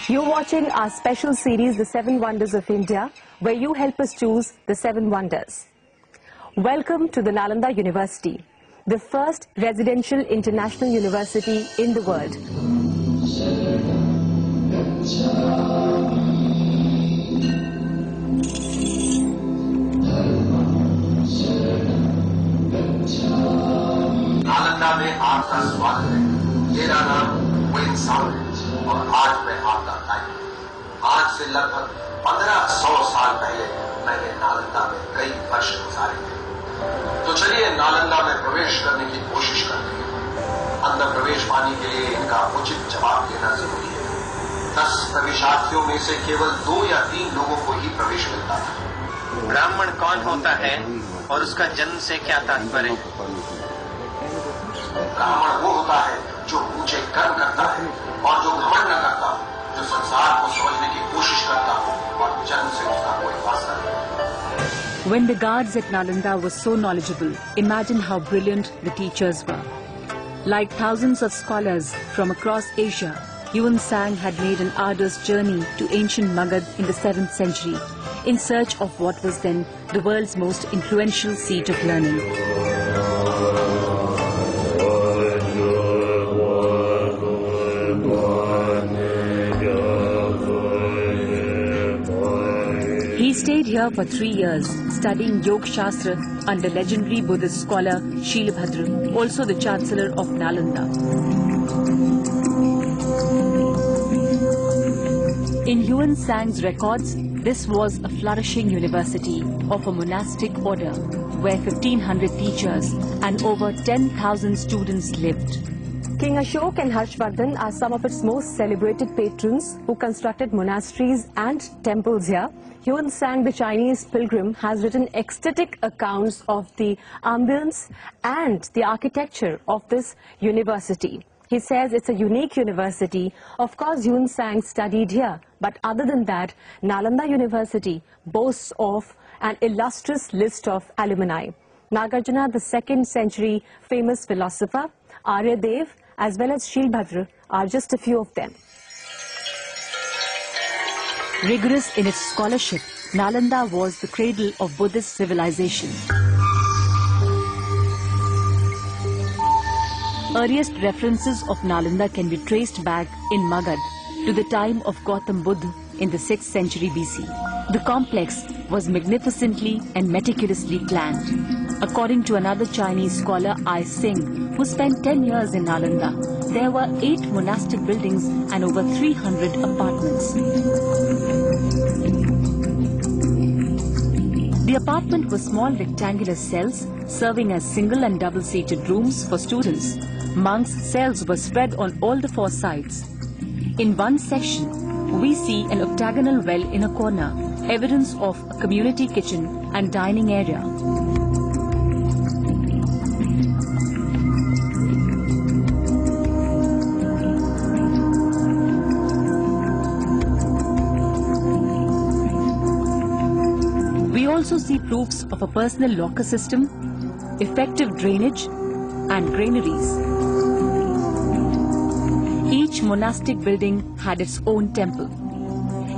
You're watching our special series, The 7 Wonders of India, where you help us choose the 7 wonders. Welcome to the Nalanda University, the first residential international university in the world. Nalanda में आपका स्वागत है। मेरा नाम when sound है और आज मैं आपका गाइड हूँ। आज से लगभग 1500 साल पहले मैंने नालंदा में कई वर्ष गुजारे थे। तो चलिए नालंदा में प्रवेश करने की कोशिश करते हैं। अंदर प्रवेश पाने के लिए इनका उचित जवाब देना जरूरी है। 10 प्रवेशार्थियों में से केवल 2 या 3 लोगों को ही प्रवेश मिलता था। ब्राह्मण कौन होता है और उसका जन्म से क्या तात्पर्य? ब्राह्मण वो होता है जो ऊंचे कर्म करता है और जो घमंड न करता हो, जो संसार को समझने की कोशिश करता हो और जन्म से उसका कोई वास्ता नहीं। When the guards at Nalanda were so knowledgeable, imagine how brilliant the teachers were. Like thousands of scholars from across Asia, Yuan Sang had made an arduous journey to ancient Magad in the 7th century in search of what was then the world's most influential seat of learning. He stayed here for 3 years, studying Yoga Shastra under legendary Buddhist scholar Shilabhadra, also the Chancellor of Nalanda. In Yuan Sang's records, this was a flourishing university of a monastic order where 1,500 teachers and over 10,000 students lived. King Ashok and Harshvardhan are some of its most celebrated patrons who constructed monasteries and temples here. Yuan Sang, the Chinese pilgrim, has written ecstatic accounts of the ambience and the architecture of this university. He says it's a unique university. Of course, Yuan Sang studied here, but other than that, Nalanda University boasts of an illustrious list of alumni. Nagarjuna, the 2nd century famous philosopher, Aryadev, as well as Shilabhadra are just a few of them. Rigorous in its scholarship, Nalanda was the cradle of Buddhist civilization. Earliest references of Nalanda can be traced back in Magad to the time of Gautam Buddha in the 6th century BC. The complex was magnificently and meticulously planned. According to another Chinese scholar, Ai Singh, who spent 10 years in Nalanda, there were 8 monastic buildings and over 300 apartments. The apartment was small rectangular cells serving as single and double-seated rooms for students. Monks' cells were spread on all the 4 sides. In one section, we see an octagonal well in a corner, evidence of a community kitchen and dining area. We also see proofs of a personal locker system, effective drainage, and granaries. Each monastic building had its own temple.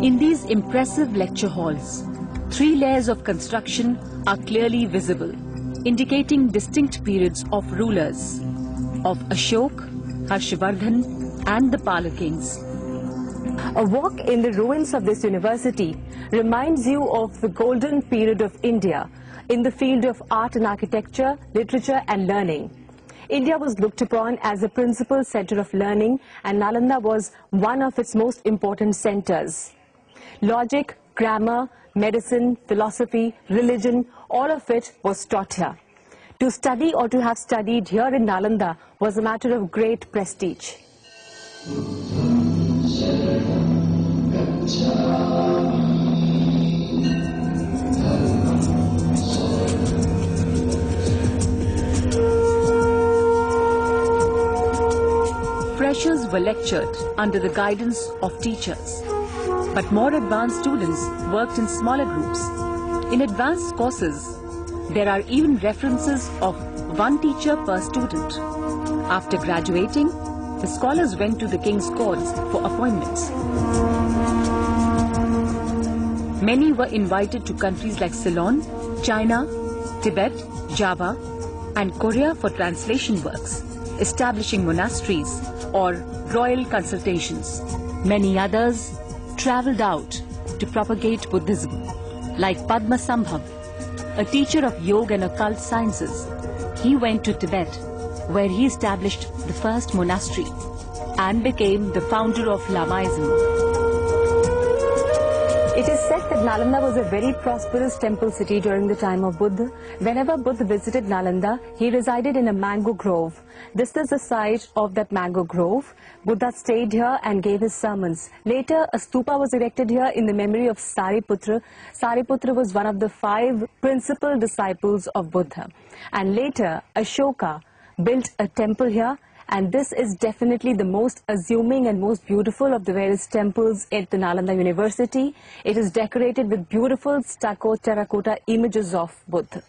In these impressive lecture halls, 3 layers of construction are clearly visible, indicating distinct periods of rulers of Ashok, Harshvardhan, and the Pala kings. A walk in the ruins of this university reminds you of the golden period of India in the field of art and architecture, literature and learning. India was looked upon as a principal center of learning, and Nalanda was one of its most important centers. Logic, grammar, medicine, philosophy, religion, all of it was taught here. To study or to have studied here in Nalanda was a matter of great prestige. Freshers were lectured under the guidance of teachers, but more advanced students worked in smaller groups. In advanced courses, there are even references of 1 teacher per student. After graduating, the scholars went to the king's courts for appointments. Many were invited to countries like Ceylon, China, Tibet, Java, and Korea for translation works, establishing monasteries or royal consultations. Many others travelled out to propagate Buddhism, like Padma Sambhav, a teacher of yoga and occult sciences. He went to Tibet, where he established the first monastery and became the founder of Lamaism. It is said that Nalanda was a very prosperous temple city during the time of Buddha. Whenever Buddha visited Nalanda, he resided in a mango grove. This is the site of that mango grove. Buddha stayed here and gave his sermons. Later, a stupa was erected here in the memory of Sariputra. Sariputra was one of the 5 principal disciples of Buddha. And later, Ashoka built a temple here. And this is definitely the most assuming and most beautiful of the various temples at the Nalanda University. It is decorated with beautiful stucco terracotta images of Buddha.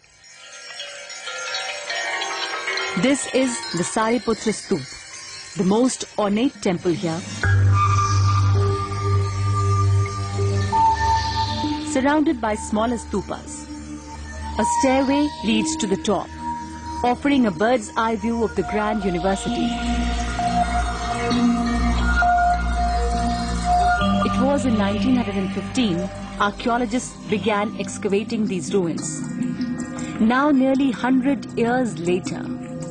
This is the Sariputra Stup, the most ornate temple here. Surrounded by smaller stupas, a stairway leads to the top, offering a bird's eye view of the grand university. It was in 1915 archaeologists began excavating these ruins. Now nearly 100 years later,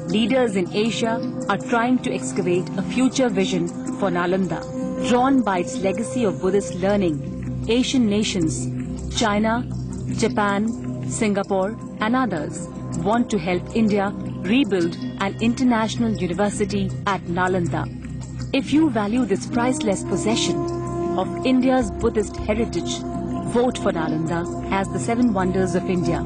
leaders in Asia are trying to excavate a future vision for Nalanda. Drawn by its legacy of Buddhist learning, Asian nations, China, Japan, Singapore and others want to help India rebuild an international university at Nalanda. If you value this priceless possession of India's Buddhist heritage, vote for Nalanda as the 7 wonders of India.